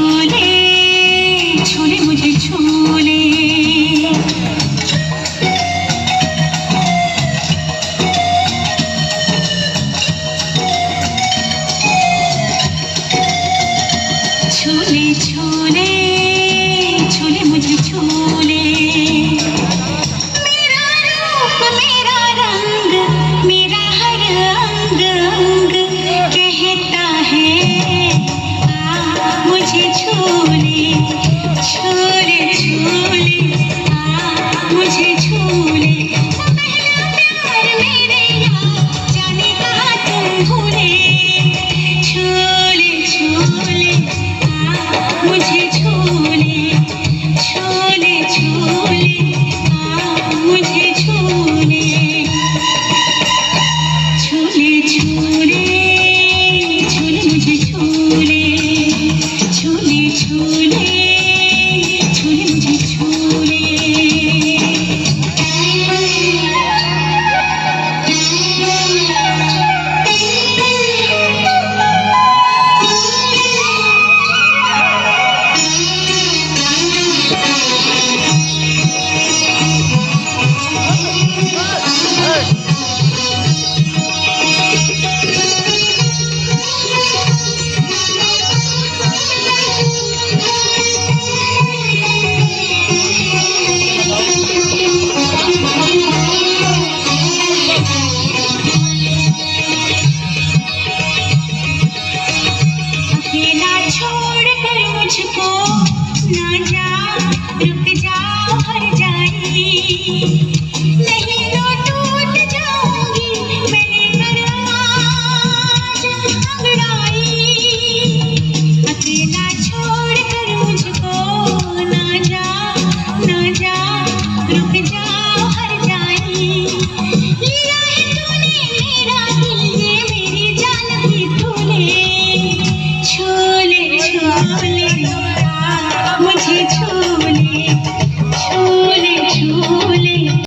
झूले झूले मुझे झूले झूले झूले झूले मुझे झूले मेरा रूप मेरा रंग मेरा हर अंग अंग कहता है आ मुझे झूले झूले झूले आ मुझे झूले पहला प्यार मेरे यार जाने कहाँ तुम भूले झूले झूले मुझे झूले झूले झूले मुझे झूले झूले झूले झूले मुझे झूले झूले झूले झूले मुझे झूले अकेला छोड़ कर मुझको ना जा